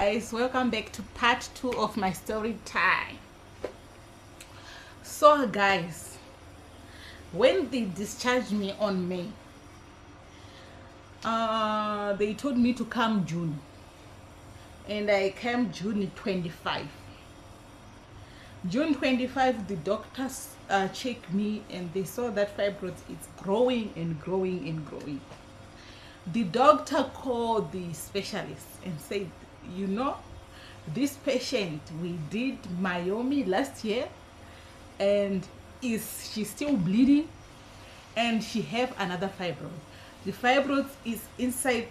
guys, welcome back to part 2 of my story time. So guys, when they discharged me on May, they told me to come June, and I came June 25. June 25, the doctors checked me and they saw that fibroid is growing and growing and growing. The doctor called the specialist and said, you know, this patient, we did myomy last year and she's still bleeding and she have another fibroid. The fibroid is inside,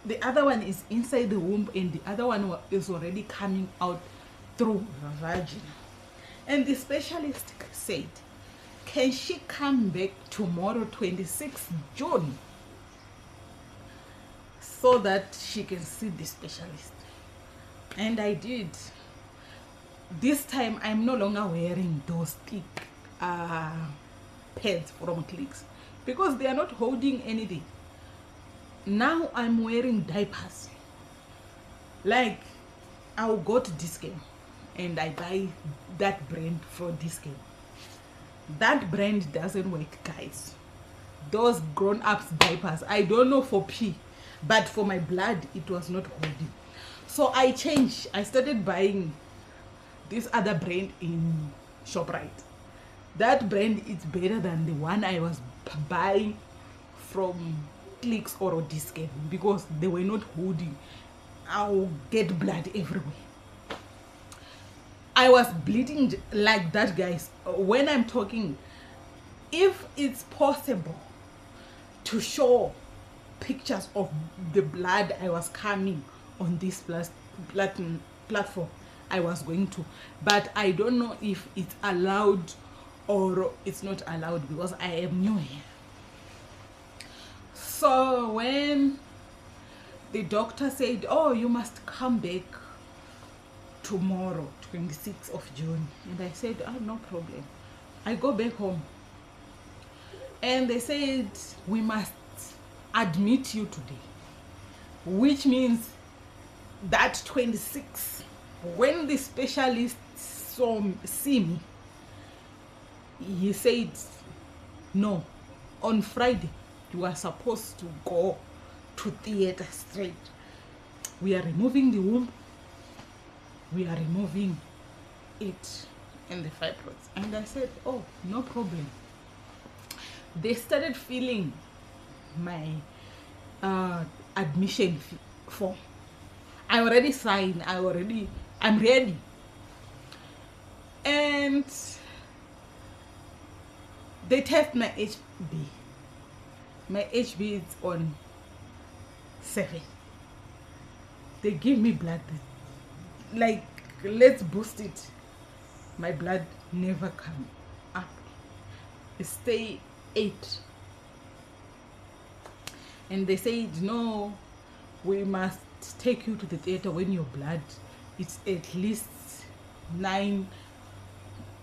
the other one is inside the womb and the other one is already coming out through the vagina. And the specialist said, can she come back tomorrow, 26th June, so that she can see the specialist? And I did. This time I'm no longer wearing those thick pads from Clicks because they are not holding anything. Now I'm wearing diapers. Like, I'll go to Discount and I buy that brand for Discount. That brand doesn't work, guys. Those grown-ups diapers, I don't know for pee, but for my blood it was not holding. So I changed. I started buying this other brand in ShopRite. That brand is better than the one I was buying from Clicks or Discount because they were not holding. I'll get blood everywhere. I was bleeding like that, guys. When I'm talking, if it's possible to show pictures of the blood I was coming on this platform, I was going to, but I don't know if it's allowed or it's not allowed because I am new here. So when the doctor said, oh, you must come back tomorrow, 26th of June, and I said, oh, no problem. I go back home and they said, we must admit you today, which means that 26, when the specialist see me, he said, no, on Friday you are supposed to go to theater straight. We are removing the womb, we are removing it and the fibroids. And I said, oh, no problem. They started filling my admission form. I already signed, I'm ready. And they test my HB. My HB is on 7. They give me blood. Like, let's boost it. My blood never come up. It stay 8. And they said, no, we must take you to the theater when your blood is at least 9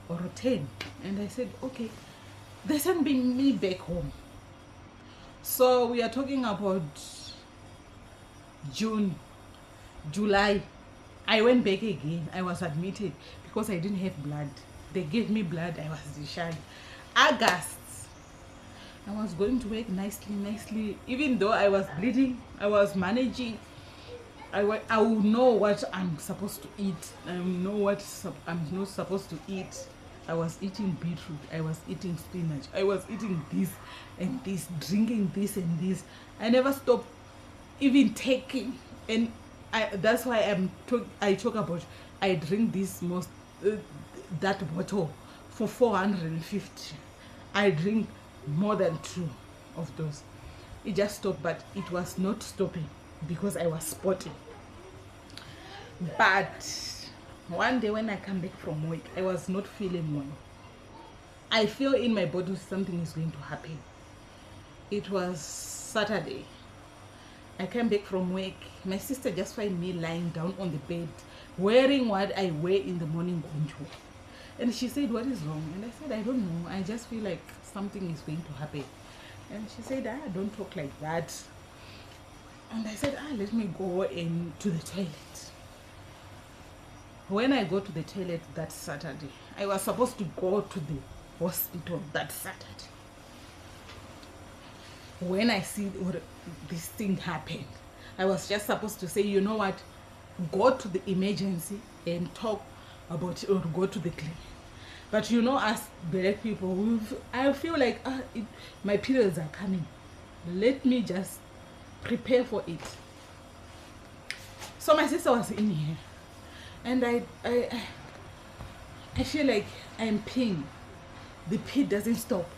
or 10. And I said, okay. They sent me back home. So we are talking about June, July. I went back again. I was admitted because I didn't have blood. They gave me blood. I was discharged. August, I was going to work nicely. Even though I was bleeding, I was managing. I will know what I'm supposed to eat. I know what I'm not supposed to eat. I was eating beetroot. I was eating spinach. I was eating this and this, drinking this and this. I never stopped even taking. And that's why I talk about, I drink this that bottle for 450. I drink more than 2 of those. It just stopped, but it was not stopping because I was spotting. But one day when I come back from work, I was not feeling well. I feel in my body something is going to happen. It was Saturday. I came back from work. My sister just find me lying down on the bed, wearing what I wear in the morning going to work. And she said, what is wrong? And I said, I don't know. I just feel like something is going to happen. And she said, don't talk like that. And I said, let me go into the toilet. When I go to the toilet that Saturday, I was supposed to go to the hospital that Saturday. When I see this thing happen, I was just supposed to say, you know what, go to the emergency and talk about it, or go to the clinic. But you know, as black people, I feel like my periods are coming. Let me just prepare for it. So my sister was in here, and I feel like I'm peeing. The pee doesn't stop.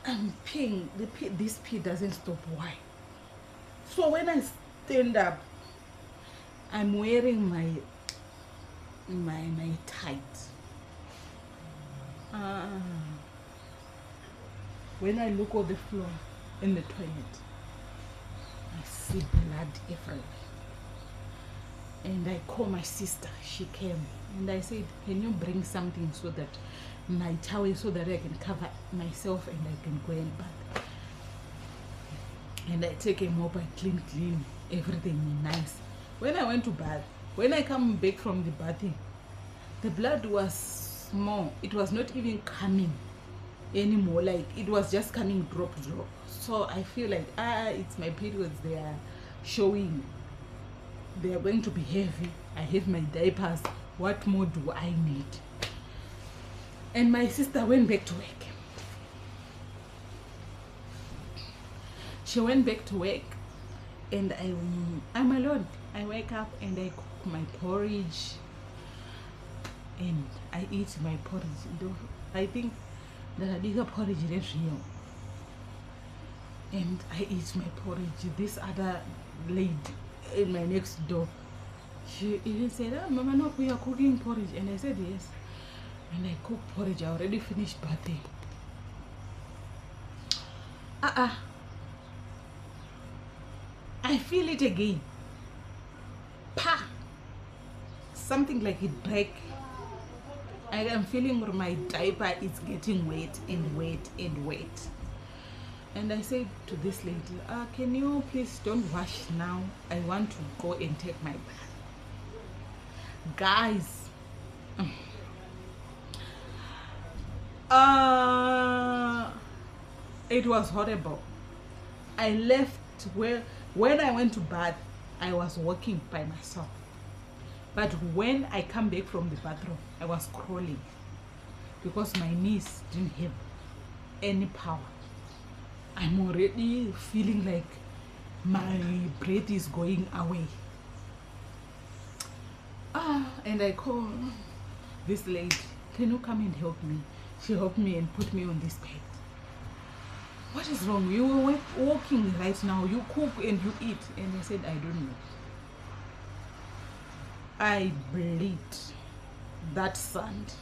I'm peeing. This pee doesn't stop. Why? So when I stand up, I'm wearing my tights. When I look on the floor in the toilet, I see blood everywhere. And I call my sister. She came, and I said, can you bring something so that my towel, so that I can cover myself and I can go and bath. And I take a mop and clean everything nice. When I went to bath, when I come back from the bathing, the blood was small. It was not even coming anymore. Like, it was just coming drop. So I feel like it's my periods. They are showing. They are going to be heavy. I have my diapers. What more do I need? And my sister went back to work. She went back to work, and I'm alone. I wake up and I cook my porridge, and I eat my porridge. I think that I did a porridge is real. And I eat my porridge. This other lady in my next door, she even said, Mama, no, we are cooking porridge. And I said, yes. And I cook porridge. I already finished bathing. I feel it again. Pa! Something like it break. I am feeling my diaper is getting wet and wet and wet. And I said to this lady, can you please don't wash now? I want to go and take my bath. Guys, it was horrible. I left when I went to bath, I was walking by myself. But when I come back from the bathroom, I was crawling because my knees didn't have any power. I'm already feeling like my breath is going away. And I call this lady, can you come and help me? She helped me and put me on this bed. What is wrong? You were walking right now. You cook and you eat. And I said, I don't know. I bleed that sand.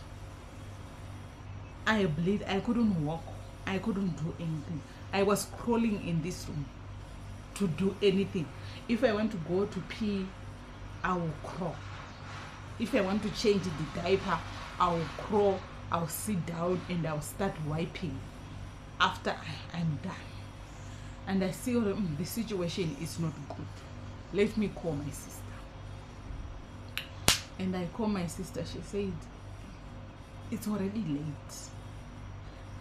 I bleed. I couldn't walk. I couldn't do anything. I was crawling in this room to do anything. If I want to go to pee, I will crawl. If I want to change the diaper, I will crawl. I'll sit down and I'll start wiping after I'm done. And I see the situation is not good. Let me call my sister. And I call my sister. She said, it's already late.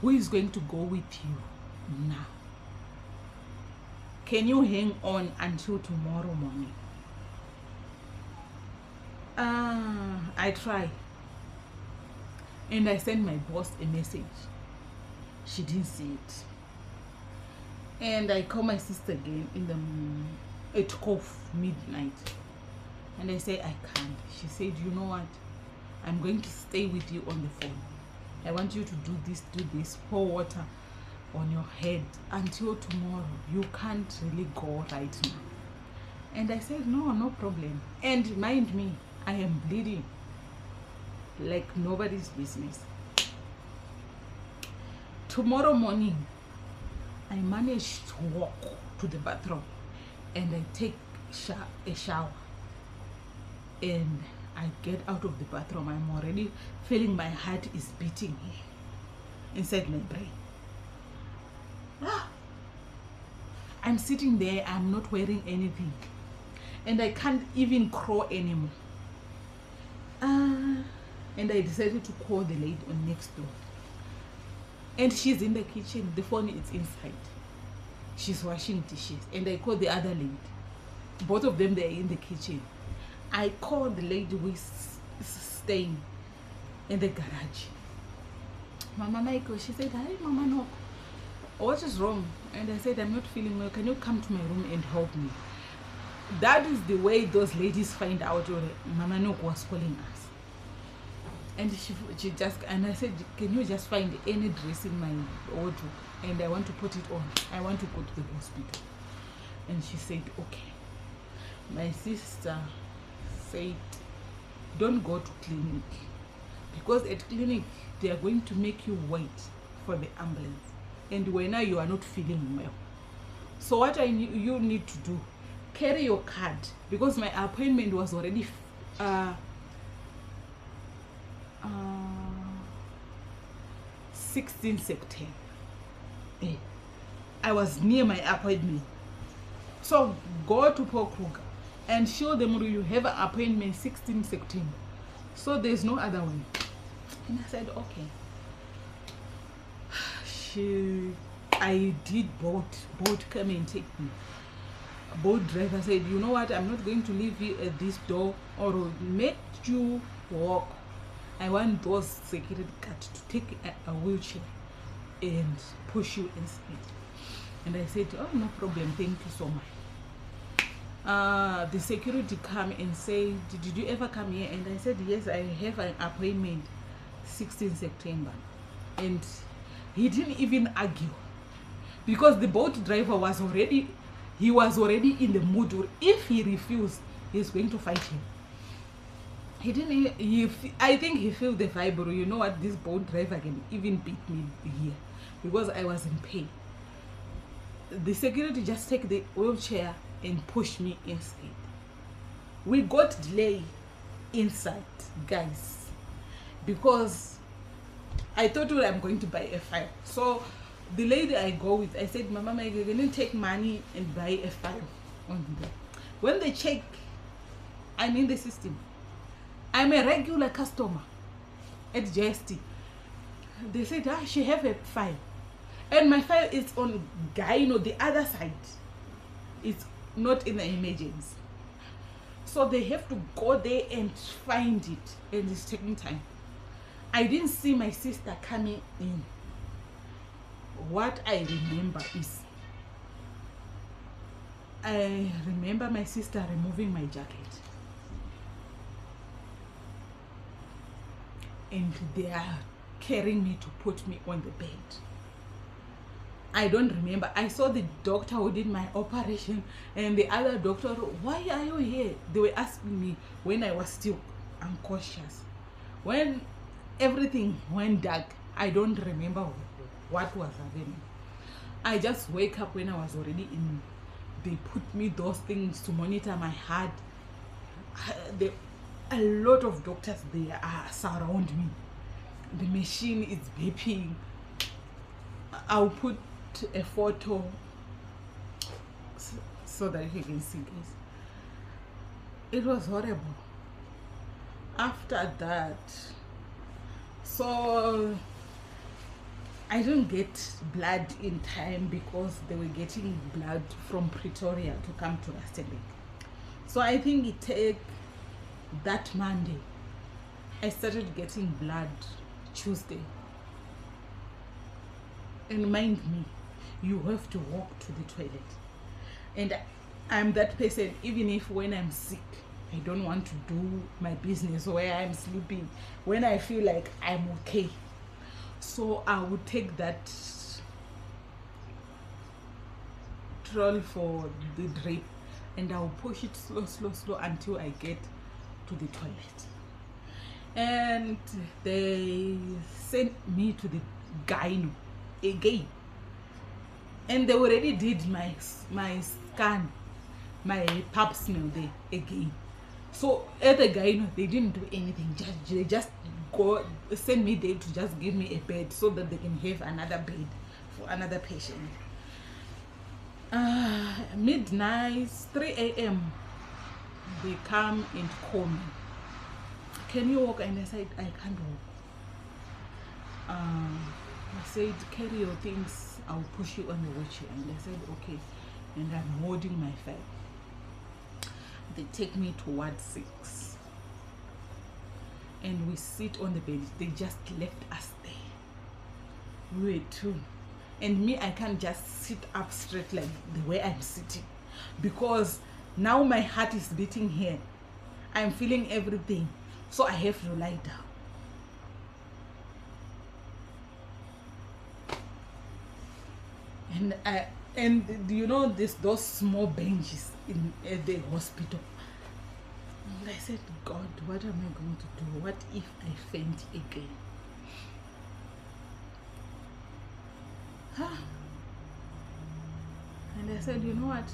Who is going to go with you now? Can you hang on until tomorrow morning? I try. And I sent my boss a message. She didn't see it. And I call my sister again it took off midnight. And I say, I can't. She said, you know what? I'm going to stay with you on the phone. I want you to do this, pour water on your head until tomorrow. You can't really go right now. And I said, no problem. And mind me, I am bleeding like nobody's business. Tomorrow morning, I managed to walk to the bathroom and I take a shower. And I get out of the bathroom. I'm already feeling my heart is beating inside my brain. I'm sitting there. I'm not wearing anything. and I can't even crawl anymore. And I decided to call the lady on next door, and she's in the kitchen, the phone is inside, she's washing dishes, and I called the other lady, both of them, they're in the kitchen. I called the lady who is staying in the garage, Mama Michael. She said, hi Mama, no, what is wrong? And I said, I'm not feeling well, can you come to my room and help me? That is the way those ladies find out Mama Nok was calling us. And she just, and I said, can you just find any dress in my wardrobe, and I want to put it on, I want to go to the hospital. And she said, okay. My sister said, don't go to clinic, because at clinic they are going to make you wait for the ambulance, and when now you are not feeling well. So what you need to do, carry your card, because my appointment was already 16 September. I was near my appointment. So go to Paul Kruger and show them you have an appointment 16 September. So there's no other way. And I said, okay. I did both come and take me. Both driver said, you know what, I'm not going to leave you at this door or make you walk. I want those security guards to take a wheelchair and push you inside. And I said, oh, no problem, thank you so much. The security come and say, did you ever come here? And I said, yes, I have an appointment 16 September. And he didn't even argue, because the boat driver was already in the mood. If he refused, he's going to fight him. He didn't. I think he felt the fibro. You know what? This boat driver can even beat me here, because I was in pain. The security just take the wheelchair and push me inside. We got delay inside, guys, because I thought I'm going to buy a file. So the lady I go with, I said, Mama, can you take money and buy a file on there? When they check, I'm in the system. I'm a regular customer at JST. They said, she have a file. And my file is on gyno, the other side. It's not in the emergency. So they have to go there and find it. And it's taking time. I didn't see my sister coming in. What I remember is, I remember my sister removing my jacket. And they are carrying me to put me on the bed. I don't remember. I saw the doctor who did my operation and the other doctor, why are you here? They were asking me when I was still unconscious. When everything went dark, I don't remember what was happening. I just wake up when I was already in. They put me those things to monitor my heart. A lot of doctors there surround me. The machine is beeping. I'll put a photo so that you can see, guys. It was horrible. After that, so I didn't get blood in time, because they were getting blood from Pretoria to come to Rustenburg. So I think it took that Monday. I started getting blood Tuesday. And mind me, you have to walk to the toilet. And I'm that person, even if when I'm sick, I don't want to do my business where I'm sleeping, when I feel like I'm okay. So I would take that troll for the drip, and I'll push it slow until I get to the toilet. And they sent me to the gyno again, and they already did my scan, my pap smear there again. So at the gyno, they didn't do anything. They just go send me there to just give me a bed so that they can have another bed for another patient. Midnight, 3 a.m. They come and call me, can you walk? And I said, I can't walk. I said, carry your things, I'll push you on the wheelchair. And I said, okay. And I'm holding my file. They take me to Ward 6. And we sit on the bed. They just left us there. We were two. And me, I can't just sit up straight like the way I'm sitting. Because now my heart is beating here. I'm feeling everything. So I have to lie down. And you know those small benches at the hospital. And I said, God, what am I going to do? What if I faint again? And I said, you know what?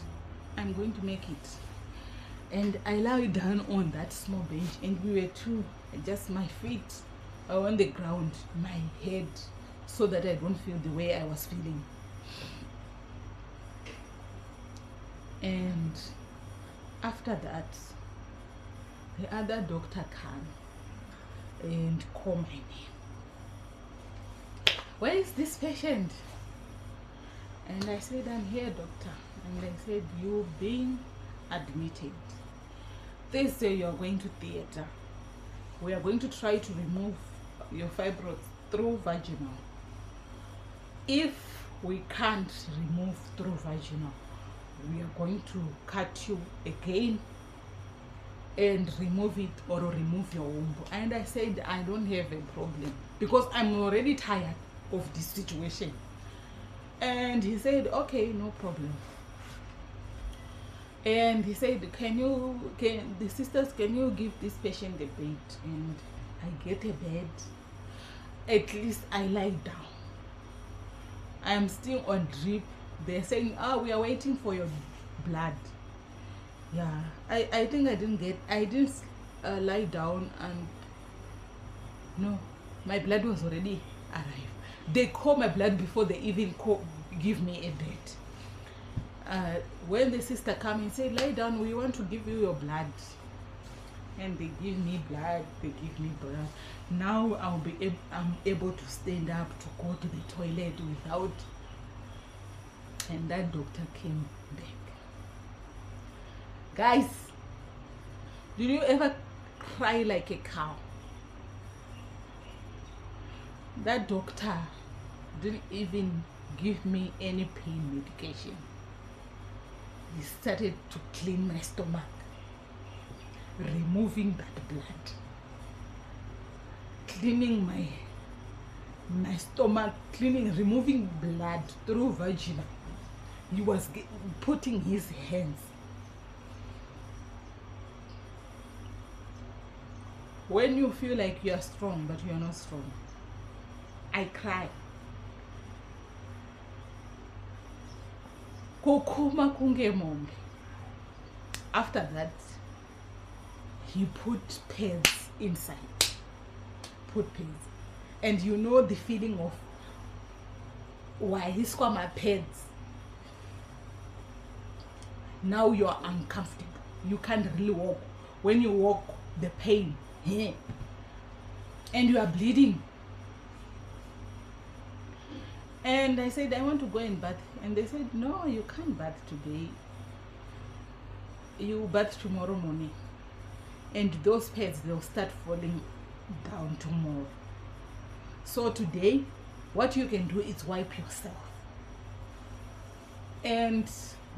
I'm going to make it. And I lie down on that small bench, and we were two. Just my feet are on the ground, my head, so that I don't feel the way I was feeling. And after that, the other doctor came and called my name. Where is this patient? And I said, I'm here, doctor. And they said, you've been admitted. They say you're going to theater. We are going to try to remove your fibrosis through vaginal. If we can't remove through vaginal, we are going to cut you again and remove it, or remove your womb. And I said, I don't have a problem because I'm already tired of this situation. And he said, okay, no problem. And he said, can the sisters, can you give this patient a bed? And I get a bed. At least I lie down. I'm still on drip. They're saying, we are waiting for your blood. Yeah, I think I didn't lie down, and no, my blood was already arrived. They call my blood before they even give me a bed. When the sister came and said, lie down, we want to give you your blood. And they give me blood, they give me blood. Now I'm able to stand up to go to the toilet without. And that doctor came back. Guys, did you ever cry like a cow? That doctor didn't even give me any pain medication. He started to clean my stomach, removing that blood, cleaning my stomach, removing blood through vaginal. He was putting his hands. When you feel like you are strong, but you are not strong, I cry. Kokuma kunge mombe. After that, he put pads inside. Put pads. And you know the feeling of why he's got my pads. Now you are uncomfortable. You can't really walk. When you walk, the pain. And you are bleeding. And I said, I want to go and bath. And they said, no, you can't bath today. You bath tomorrow morning. And those pads, they'll start falling down tomorrow. So today, what you can do is wipe yourself. And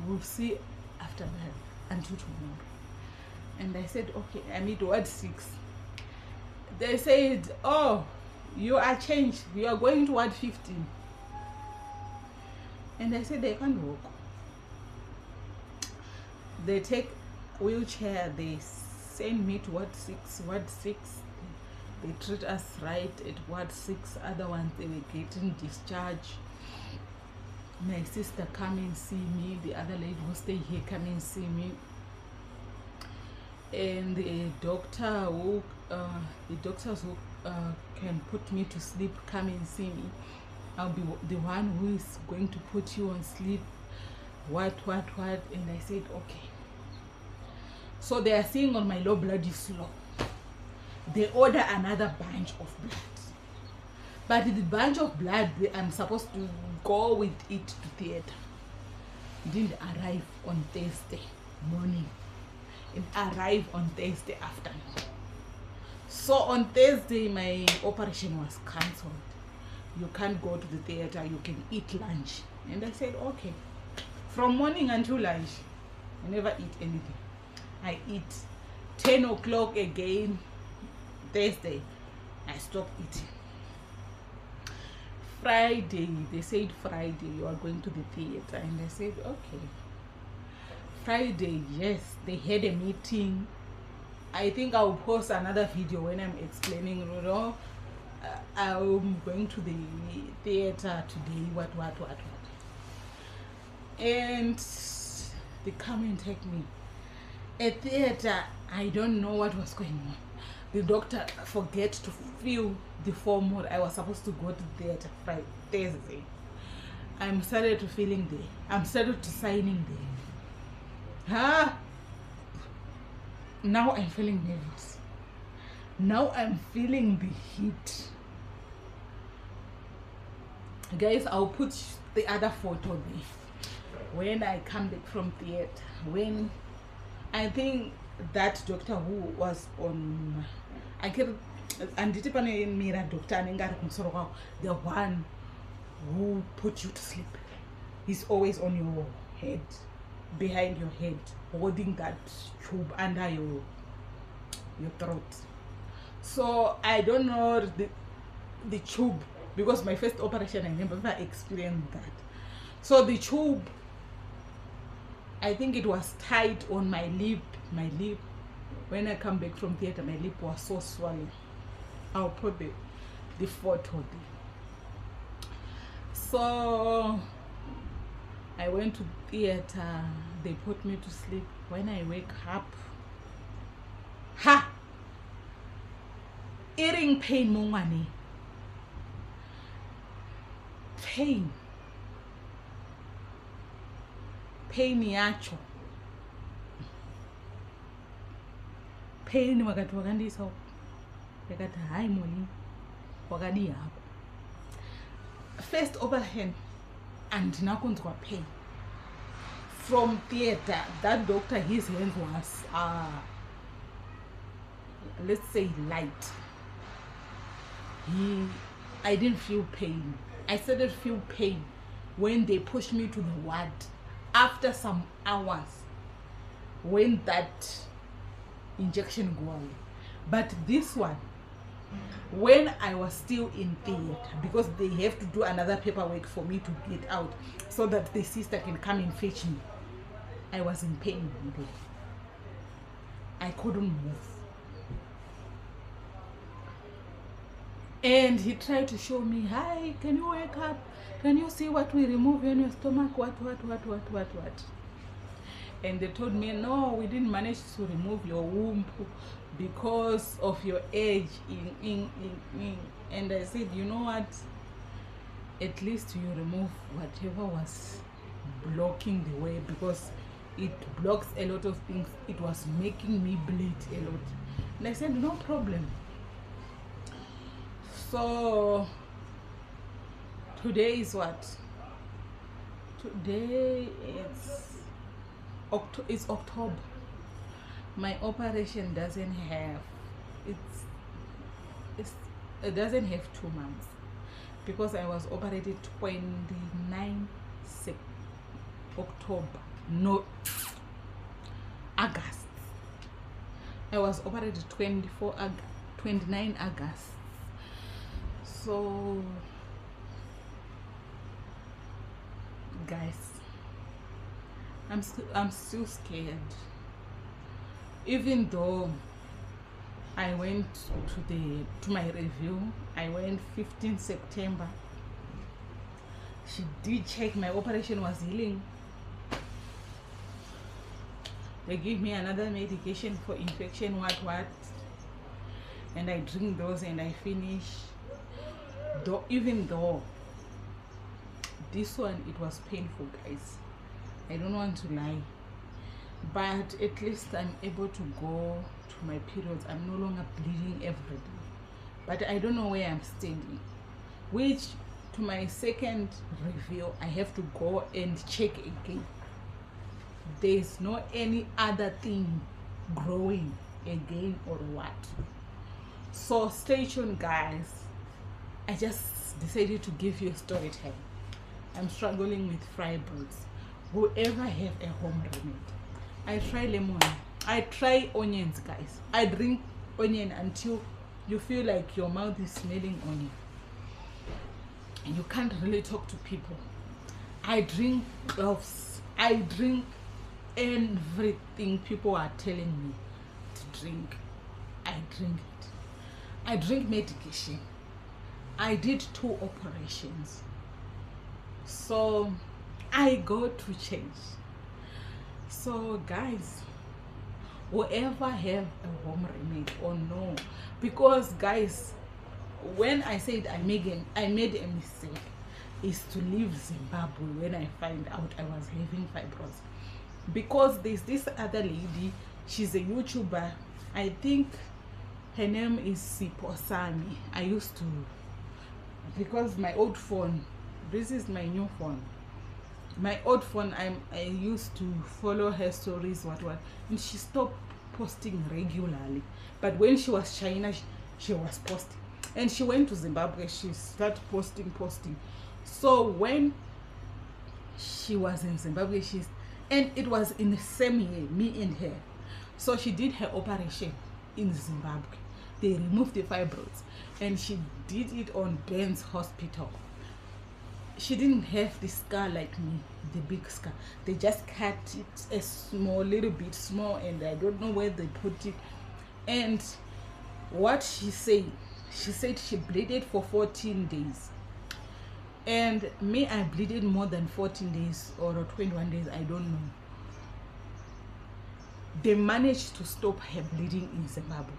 we'll see after that until tomorrow. And I said, okay, I need Ward 6. They said, oh, you are changed. You are going to Ward 15. And I said, they can't walk. They take wheelchair, they send me to Ward 6. Ward 6, they treat us right at Ward 6. Other ones, they were getting discharged. My sister come and see me. The other lady who stay here come and see me. And the doctors who can put me to sleep come and see me. I'll be the one who is going to put you on sleep. What? And I said, okay. So they are seeing on my low blood is low. They order another bunch of blood. But the bunch of blood I'm supposed to go with it to theater didn't arrive on Thursday morning. It arrived on Thursday afternoon. So on Thursday my operation was cancelled. You can't go to the theater, you can eat lunch. And I said, okay. From morning until lunch, I never eat anything. I eat 10 o'clock again, Thursday, I stopped eating. Friday, they said Friday you are going to the theater, and I said okay. Friday, yes, they had a meeting. I think I'll post another video when I'm explaining, you know, I'm going to the theater today, what. And they come and take me. At theater, I don't know what was going on. The doctor forget to fill the form what I was supposed to go to theater Friday, Thursday. I'm started to feeling there. I'm started to signing there. Now I'm feeling nervous. Now I'm feeling the heat. Guys, I'll put the other photo there. When I come back from theater, when I think that doctor who was on, I can, and the one who put you to sleep, he's always on your head, behind your head, holding that tube under your throat. So I don't know the tube, because my first operation I never experienced that. So the tube, I think it was tied on my lip. When I come back from theater, my lip was so swollen. I'll put the photo there. So I went to theater, they put me to sleep. When I wake up, earring pain mongwane. Pain yacho. Pain wakati wakandisa yakati hayi moni wakadi yako. First operation and nakunzwa pain. From theater, that doctor, his hand was let's say light. I didn't feel pain. I started to feel pain when they pushed me to the ward after some hours, when that injection go away. But this one, when I was still in theater, because they have to do another paperwork for me to get out so that the sister can come and fetch me, I was in pain there. I couldn't move. And he tried to show me, hi, can you wake up? Can you see what we remove in your stomach? What? And they told me, no, we didn't manage to remove your womb because of your age. And I said, you know what? At least you remove whatever was blocking the way, because it blocks a lot of things. It was making me bleed a lot. And I said, no problem. So today is what? Today it's October. My operation doesn't have it doesn't have 2 months, because I was operated 29 October. No, August. I was operated 29 August. So guys, I'm still scared. Even though I went to my review, I went 15 September. She did check my operation was healing. They give me another medication for infection, and I drink those and I finish. Even though this one, it was painful, guys. I don't want to lie. but at least I'm able to go to my periods. I'm no longer bleeding every day, but I don't know where I'm standing, which to my second review I have to go and check again. There's no any other thing growing again or what. So stay tuned, guys. I just decided to give you a story time. I'm struggling with fibroids. Whoever have a home remedy, I try lemon, I try onions, guys. I drink onion until you feel like your mouth is smelling onion and you can't really talk to people. I drink gloves, I drink everything people are telling me to drink. I drink it. I drink medication. I did 2 operations, so I go to change. So guys, whoever have a home remedy or no, because guys, when I said I made a mistake is to leave Zimbabwe when I find out I was having fibrosis, because there's this other lady, she's a YouTuber, I think her name is Siposami. I used to, because my old phone, this is my new phone, my old phone, I used to follow her stories, what, and she stopped posting regularly. But when she was China, she was posting, and she went to Zimbabwe, she started posting. So when she was in Zimbabwe, and it was in the same year, me and her, so she did her operation in Zimbabwe. They removed the fibroids, and she did it on Ben's Hospital. She didn't have the scar like me, the big scar. They just cut it a little bit small, and I don't know where they put it. And what she said she bleeded for 14 days. And me, I bleeded more than 14 days or 21 days, I don't know. They managed to stop her bleeding in Zimbabwe.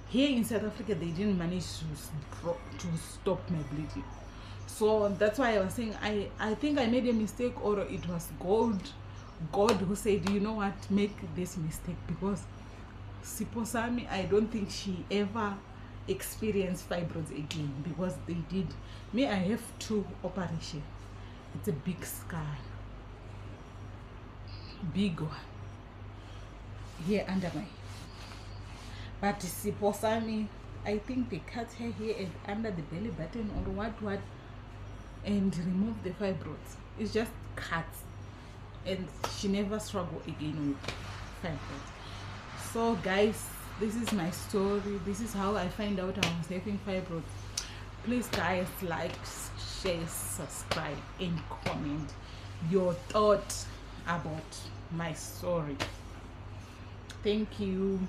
Here in South Africa, they didn't manage to stop my bleeding. So that's why I was saying I think I made a mistake, or it was God who said, you know what, make this mistake, because Siposami, I don't think she ever experienced fibroids again, because they did. Me, I have 2 operations. It's a big scar, big one here under my. But Siposami, I think they cut her here and under the belly button or what, and remove the fibroids. It's just cuts, and she never struggled again with fibroids. So guys, this is my story. This is how I find out I was having fibroids. Please guys, like, share, subscribe, and comment your thoughts about my story. Thank you.